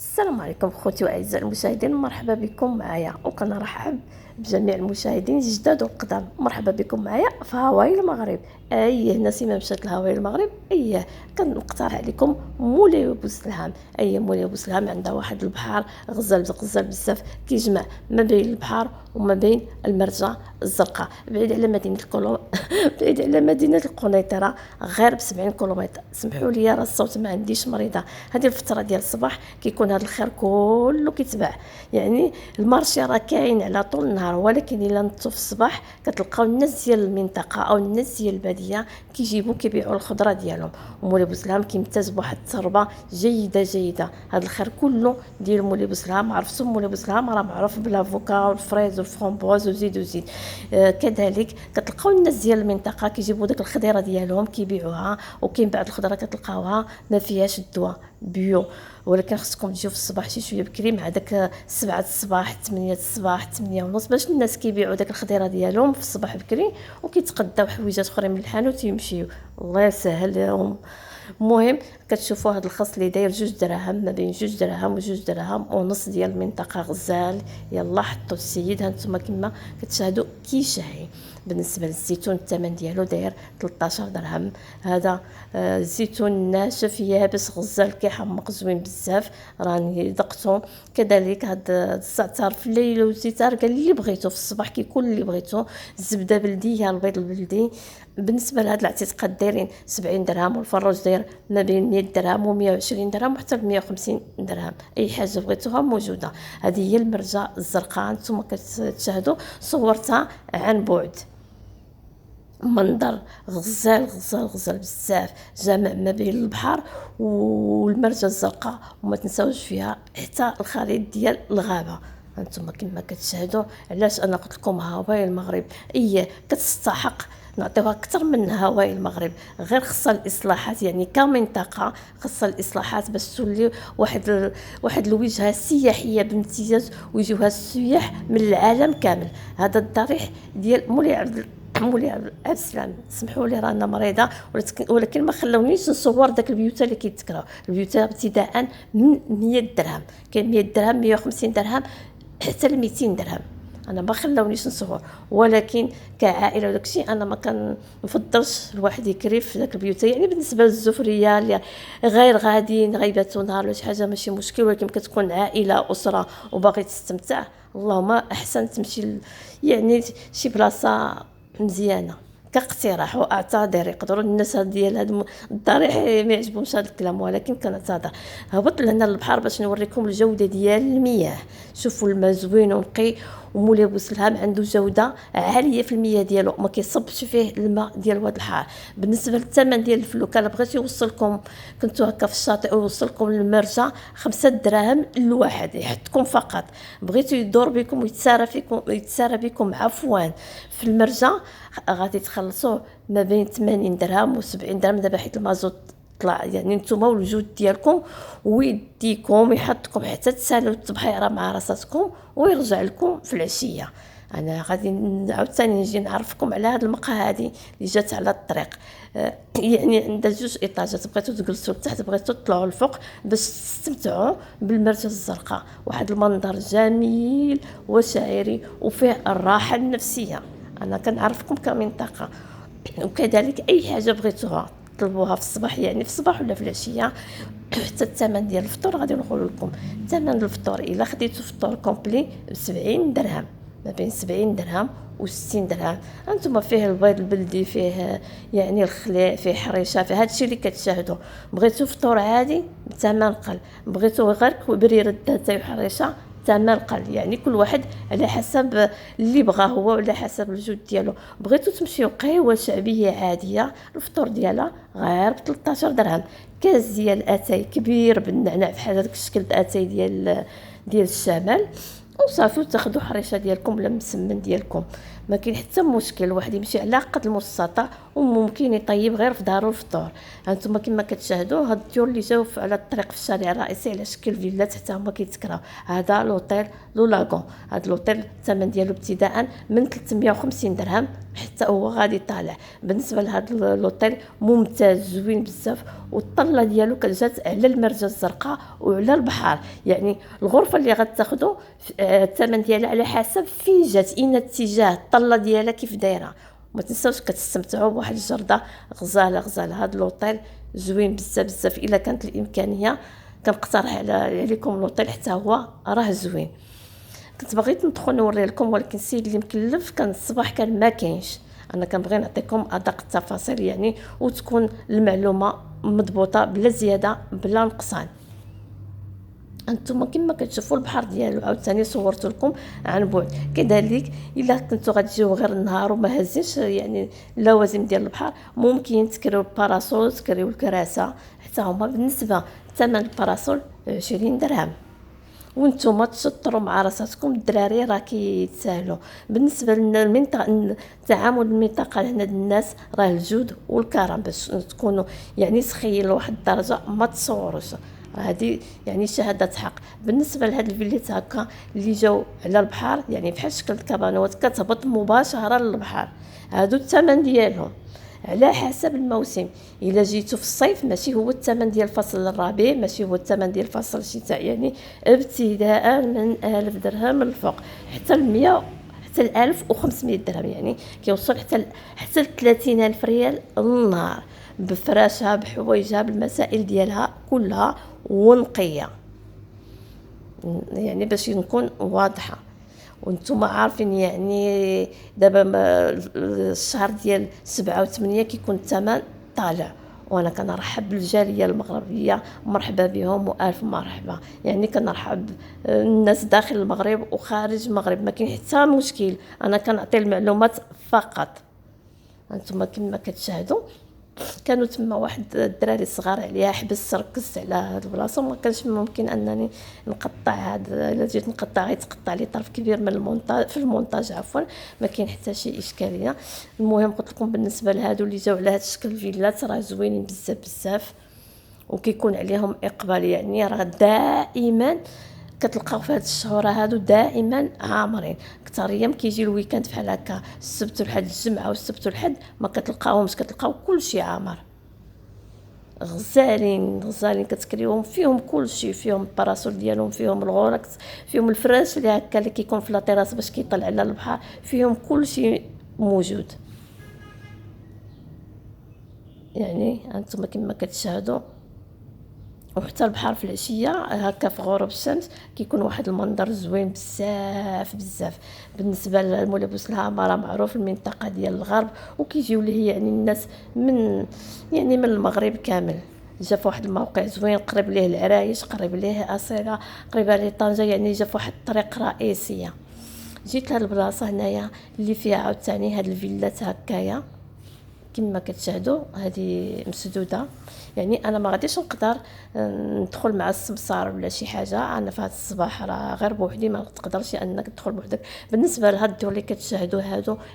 السلام عليكم خوتي واعزائي المشاهدين، مرحبا بكم معايا وكنرحب بجميع المشاهدين الجداد والقدام. مرحبا بكم معايا في هواي المغرب. هنا سيما مشات لهواي المغرب. كنقترح عليكم مولاي بوسلهام. مولاي بوسلهام عندها واحد البحر غزال غزال بزاف، كيجمع ما بين البحر وما بين المرجة الزرقاء، بعيد على مدينة بعيد على مدينة القنيطرة غير ب70 كيلومتر. سمحوا لي راه الصوت ما عنديش مريضة، هذه الفترة ديال الصباح كيكون هذا الخير كله كيتباع. يعني المارشي راه كاين على طول النهار، ولكن الا نضتو في الصباح كتلقاو الناس ديال المنطقة او الناس ديال البادية كيجيبوا كيبيعوا الخضرة ديالهم. ومولاي بوسلهام كيمتاز بواحد التربة جيدة. هذا الخير كله ديال مولاي بوسلهام. عرفتوا مولاي بوسلهام راه معروف بالافوكا والفريز والفرامبواز وزيد. كذلك كتلقاو الناس ديال المنطقه كيجيبوا داك الخضيره ديالهم كيبيعوها، وكاين بعض الخضره كتلقاوها ما فيهاش الدواء بيو، ولكن خصكم تجيو في الصباح شويه بكري مع داك 7 الصباح 8 الصباح 8 ونص، باش الناس كيبيعوا داك الخضيره ديالهم في الصباح بكري وكيتقداو حويجات اخرين من الحانوت يمشيو. الله يسهل لهم. المهم كتشوفوا هذا الخص اللي داير 2 دراهم، ما بين 2 دراهم و2 دراهم ونص ديال المنطقه غزال. يلا حطوا السيد هانتوما كما كتشاهدوا كيشهي. بالنسبه للزيتون الثمن ديالو داير 13 درهم. هذا الزيتون ناشف يابس غزال كيحمق زوين بزاف، راني ذقته. كذلك هذا الزعتر في الليل والزيتار قال اللي بغيتو في الصباح كيكون اللي بغيتو. الزبده بلديه، البيض البلدي. بالنسبه لهاد العتيقات دايرين 70 درهم، والفروج داير ما بين 100 درهم و120 درهم وحتى ل 150 درهم. اي حاجه بغيتوها موجوده. هذه هي المرجة الزرقاء نتوما كتشاهدوا صورتها عن بعد. منظر غزال بزاف، جامع ما بين البحر والمرجة الزرقاء، وما تنساوش فيها حتى الخريط ديال الغابه. هانتوما كما كتشاهدوا. علاش انا قلت لكم هواي المغرب كتستحق نعطيوها اكثر من هواي المغرب، غير خصها الاصلاحات. يعني كمنطقه خصها الاصلاحات باش تولي واحد الوجهه سياحيه بامتياز، ويجيوها السياح من العالم كامل. هذا الضريح ديال مولاي عبد السلام. سمحوا لي رانا مريضه، ولكن ما خلونيش نصور داك البيوت اللي كيتكراو. البيوت ابتداء من 100 درهم، كاين 100 درهم 150 درهم حتى ل 200 درهم. انا ما خلونيش نصور، ولكن كعائله وداكشي انا ما كنفضلش الواحد يكري في داك البيوت. يعني بالنسبه للزفريه اللي غير غاديين غيباتوا نهار ولا شي حاجه ماشي مشكل، ولكن كتكون عائله اسره وباغي تستمتع، اللهم احسن تمشي يعني شي بلاصه مزيانه. كاقتراح واعتذر، يقدروا الناس ديال هاد الضريح ما يعجبهمش هذا الكلام، ولكن كنعتذر. هبط لهنا للبحر باش نوريكم الجوده ديال المياه. شوفوا الماء زوين ونقي، ومولاي بوسلهام عنده جوده عاليه في المياه ديالو، ما كيصبش فيه الماء ديال واد الحار. بالنسبه للثمن ديال الفلوكه، الا بغيتي يوصلكم كنتو هكا في الشاطئ ويوصلكم للمرجة 5 دراهم الواحد يحطكم فقط. بغيتو يدور بكم ويتسارى بكم عفوا في المرجة غادي تخلصوه ما بين 80 درهم و70 درهم. دابا حيت المازوت طلع، يعني نتوما والجود ديالكم ويديكم يحطكم حتى تسالوا التبحيره مع راساتكم ويرجع لكم في العشيه. انا غادي عاوتاني نجي نعرفكم على هذه المقهى هذه اللي جات على الطريق. يعني عندها 2 ايطاجات، بغيتو تجلسوا لتحت بغيتو تطلعوا الفوق باش تستمتعوا بالمرجة الزرقاء. واحد المنظر جميل وشاعري وفيه الراحه النفسيه. انا كنعرفكم كمنطقه. وكذلك اي حاجه بغيتوها طلبوها في الصباح، يعني في الصباح ولا في العشيه. حتى الثمن ديال الفطور غادي نقول لكم. ثمن الفطور الا خديتو فطور كومبلي ب 70 درهم، ما بين 70 درهم و60 درهم. انتم فيه البيض البلدي، فيه يعني الخليع، فيه حريشه، فيه هادشي اللي كتشاهدوا. بغيتو فطور عادي بثمن قل، بغيتو غير برير الداتاي وحريشه ثمن قل. يعني كل واحد على حسب اللي بغاه هو وعلى حسب الجود ديالو. بغيتو تمشيو قهوه شعبيه عاديه، الفطور ديالها غير ب 13 درهم. كاس ديال اتاي كبير بالنعناع، بحال هذاك الشكل اتاي ديال الشمال، وصافي وتاخذوا حريشه ديالكم ولا مسمن ديالكم، ما كاين حتى مشكل. الواحد يمشي على قد المستطاع وممكن يطيب غير في دارو الفطور. هانتوما كما كتشاهدوا هاد الديور اللي جاو على الطريق في الشارع الرئيسي على شكل فيلات حتى هما كيتكراو. هذا لوطيل لو لاغون، هذا لوطيل الثمن ديالو ابتداء من 350 درهم حتى هو غادي طالع. بالنسبه لهذا لوطيل ممتاز زوين بزاف، والطله ديالو كتجات على المرجه الزرقاء وعلى البحر. يعني الغرفه اللي غتاخذوا الثمن ديالها على حسب فين جات، اين اتجاه الطله ديالها كيف دايره. ما تنساوش كتستمتعوا بواحد الجرده غزاله. هذا لوطيل زوين بزاف بزاف. الا كانت الامكانيه كنقترح عليكم لوطيل حتى هو راه زوين. كنت بغيت ندخل نوري لكم، ولكن السيد اللي مكلف كان الصباح كان ما كاينش. انا كنبغي نعطيكم ادق التفاصيل يعني، وتكون المعلومه مضبوطه بلا زياده بلا نقصان. انتم كما كتشوفوا البحر ديالو عاوتاني صورت لكم عن بعد. كذلك الا كنتو غتجيو غير النهار وما هزيش يعني اللوازم ديال البحر، ممكن تكريو الباراسول، تكريو الكراسه حتى هما. بالنسبه ثمن الباراسول 20 درهم، وانتم تشطروا مع راساتكم. الدراري راه كيتساهلوا. بالنسبه للمنطقه تعامل المنطقه هنا الناس راه الجود والكرم، باش تكونوا يعني سخيين لواحد الدرجه ما تصوروش. هذه يعني شهاده حق. بالنسبه لهاد الفيليت هكا اللي جاو على البحر يعني بحال شكل الكبانوات كتهبط مباشره للبحر، هادو الثمن ديالهم على حسب الموسم. الا جيتو في الصيف ماشي هو الثمن ديال فصل الربيع، ماشي هو الثمن ديال فصل الشتاء. يعني ابتداء من 1000 درهم الفوق حتى 100 حتى 1500 درهم، يعني كيوصل حتى 30000 ريال النهار، بفراشها بحوايجها بالمسائل ديالها كلها ونقيه. يعني باش نكون واضحه وانتم عارفين يعني دابا الشهر ديال 7 و8 كيكون الثمن طالع. وانا كنرحب بالجاليه المغربيه، مرحبا بهم والف مرحبا. يعني كنرحب الناس داخل المغرب وخارج المغرب، ما كاين حتى مشكل. انا كنعطي المعلومات فقط. انتم كما كتشاهدوا كانوا تما واحد الدراري صغار عليها حبس ركزت على هاد البلاصه، وما كانش ممكن انني نقطع هاد. الا جيت نقطع غيتقطع لي طرف كبير من المونتاج في المونتاج عفوا، ما كاين حتى شي اشكاليه. المهم قلت لكم بالنسبه لهادو اللي جاو على هاد الشكل فيلات راه زوينين بزاف بزاف، وكيكون عليهم اقبال. يعني راه دائما كتلقاو في هاد الشهور هادو دائما عامرين. اكثريه كيجي الويكاند بحال هكا السبت والحد، الجمعه والسبت والحد ما كتلقاوهمش، كتلقاو كلشي عامر. غزالين كتكريوهم فيهم كلشي، فيهم الباراسول ديالهم، فيهم الغوركس، فيهم الفراش اللي هكا اللي كيكون في لاطيراس باش كيطلع على البحر، فيهم كلشي موجود. يعني انتم كما كتشاهدوا، وحتى البحر في العشيه هكا في غروب الشمس كيكون واحد المنظر زوين بزاف بزاف. بالنسبه لمولاي بوسلهامه راه معروف المنطقه ديال الغرب، وكيجيو ليه يعني الناس من يعني من المغرب كامل. جا في واحد الموقع زوين قريب ليه العرايش، قريب ليه اصيله، قريبه ليه طنجه، يعني جا في واحد الطريق رئيسيه. جيت لهاد البلاصه هنايا اللي فيها عاوتاني هاد الفيلات هكايا كما كتشاهدوا، هذه مسدوده. يعني انا ما غاديش نقدر ندخل مع السمسار ولا شي حاجه. انا في هذا الصباح راه غير بوحدي، ما تقدرش انك تدخل بوحدك. بالنسبه لهاد الدور اللي كتشاهدوا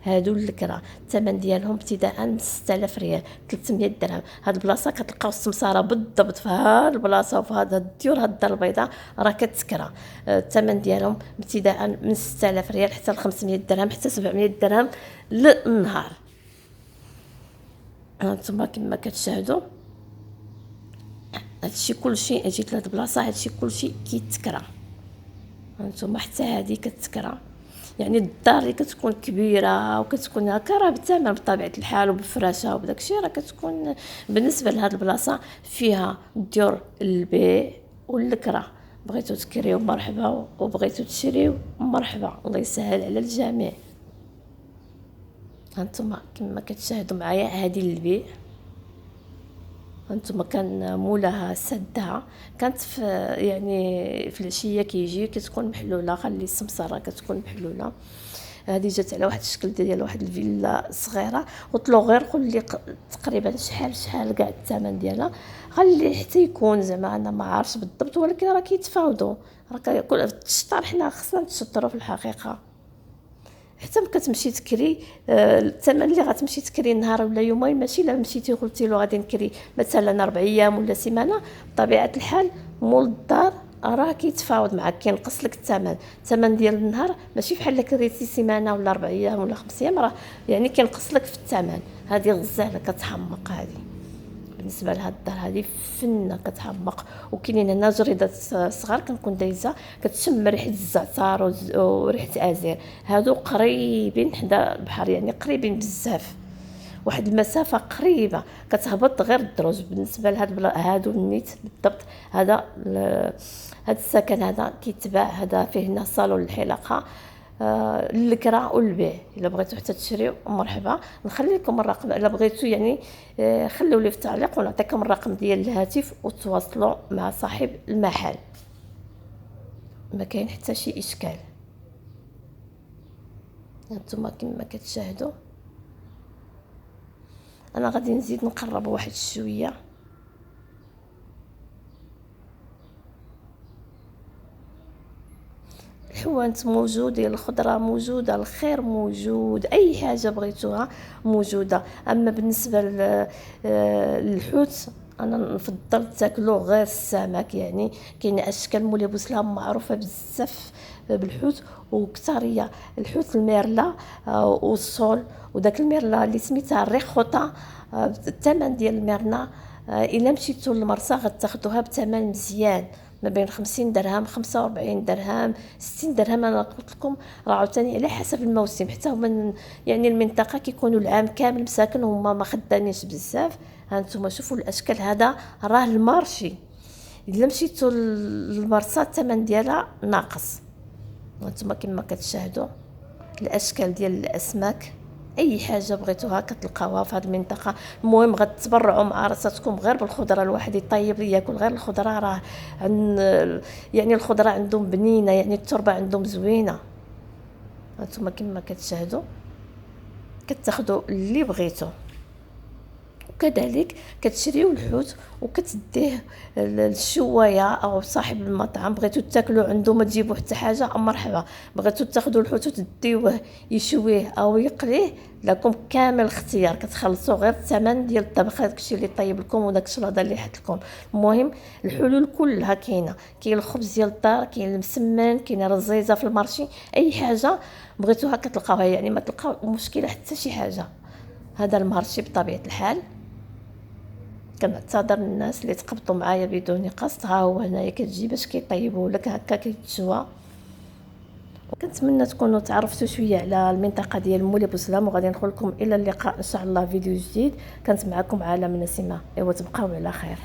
هادو الكرا الثمن ديالهم ابتداء من 6000 ريال 300 درهم. هاد البلاصه كتلقاو السمساره بالضبط في هاد البلاصه وفي هاد الديور. هاد الدار البيضاء راه كتكرا الثمن ديالهم ابتداء من 6000 ريال حتى ل 500 درهم حتى 700 درهم للنهار. هانتوما كما كتشاهدوا هادشي كلشي. جيت لهاد البلاصه هادشي كلشي كيتكرا. هانتوما حتى هادي كتكرا. يعني الدار اللي كتكون كبيره وكتكون هكا راه بالثمن بطبيعه الحال وبالفراشه وبداكشي راه كتكون. بالنسبه لهاد البلاصه فيها ديور البيع والكرا، بغيتو تكريو مرحبا وبغيتو تشريو مرحبا، الله يسهل على الجميع. هانتوما كما كتشاهدوا معايا هذه البيع. هانتوما كان مولاها سدها، كانت في يعني في العشيه كيجي كتكون محلوله، خلي السمساره كتكون محلوله. هذه جات على واحد الشكل ديال واحد الفيلا صغيره. قلت له غير قول لي تقريبا شحال كاع الثمن ديالها، قال لي حتى يكون زعما انا ما عارفش بالضبط، ولكن راه كيتفاوضوا، راه كل الشطار حنا خصنا نتشطروا في الحقيقه. حتى ما كتمشي تكري الثمن اللي غتمشي تكري نهار ولا يومين، ماشي الا مشيتي وقلتي له غادي نكري مثلا 4 ايام ولا سيمانه، بطبيعه الحال مول الدار راه كيتفاوض معك، كينقص لك الثمن ديال النهار، ماشي بحال الا كريتي سيمانه ولا 4 ايام ولا 5 ايام، راه يعني كينقص لك في الثمن. هذه غزاله كتحمق، هذه بالنسبه لهاد الدار هذه فنه كتحمق. وكاينين هنا جريدات صغار كنكون دايزه كتشم ريحه الزعتر وريحه ازير، هادو قريبين حدا البحر، يعني قريبين بزاف، واحد المسافه قريبه كتهبط غير الدروج. بالنسبه هادو النيت بالضبط، هذا السكن هذا كيتباع، هذا فيه هنا صالون الحلاقه، الكرا والبيع. الا بغيتو حتى تشريو مرحبا. نخلي لكم الرقم الا بغيتو، يعني خليو لي في التعليق ونعطيكم الرقم ديال الهاتف وتواصلوا مع صاحب المحل، ما كاين حتى شي اشكال. هانتوما كما كتشاهدوا انا غادي نزيد نقرب واحد شويه. الحوانت موجود، الخضره موجوده، الخير موجود، اي حاجه بغيتوها موجوده. اما بالنسبه للحوت انا نفضل تاكلوا غير السمك، يعني كاين اشكال مولاي بوسلام معروفه بزاف بالحوت، وكثريه الحوت الميرلا والصول، وداك الميرلا اللي سميتها الريخوطه. الثمن ديال الميرنا الا مشيتوا للمرسى غتاخدوها بثمن مزيان، ما بين 50 درهم 45 درهم 60 درهم. انا قلت لكم راه عاوتاني على حسب الموسم، حتى هما يعني المنطقه كيكونوا العام كامل مساكن هما ما خدامينش بزاف. هانتوما شوفوا الاشكال، هذا راه المارشي، الا مشيتوا للمرسى الثمن ديالها ناقص. هانتوما كما كتشاهدوا الاشكال ديال الاسماك، اي حاجه بغيتوها كتلقاوها في هذه المنطقه. المهم غتبرعوا مع راساتكم غير بالخضره، الواحد يطيب ياكل غير الخضره، راه يعني الخضره عندهم بنينه، يعني التربه عندهم زوينه. هانتوما كما كتشاهدوا كتاخذوا اللي بغيتو، وكذلك كتشريو الحوت وكتديه للشوايه او صاحب المطعم. بغيتو تاكلوا عنده ما تجيبوا حتى حاجه مرحبا، بغيتو تاخذوا الحوت وتديوه يشويه او يقليه، لكم كامل الاختيار، كتخلصوا غير الثمن ديال الطبخ، داكشي اللي طيب لكم وداك الشلاضه اللي حط لكم. المهم الحلول كلها كاينه، كاين الخبز ديال الدار، كاين المسمن، كاين الرزيزه في المارشي، اي حاجه بغيتوها كتلقاوها، يعني ما تلقاو مشكله حتى شي حاجه. هذا المارشي بطبيعه الحال. كنعتذر الناس اللي تقبطوا معايا بدون قصد، ها هو هنايا كتجي باش كيطيبوا لك هكا كيتشوى. وكنتمنى تكونوا تعرفتوا شويه على المنطقه ديال مولاي بوسلام، وغادي نقول لكم الى اللقاء ان شاء الله فيديو جديد. كانت معكم عالم نسيمه، ايوا تبقاو على خير.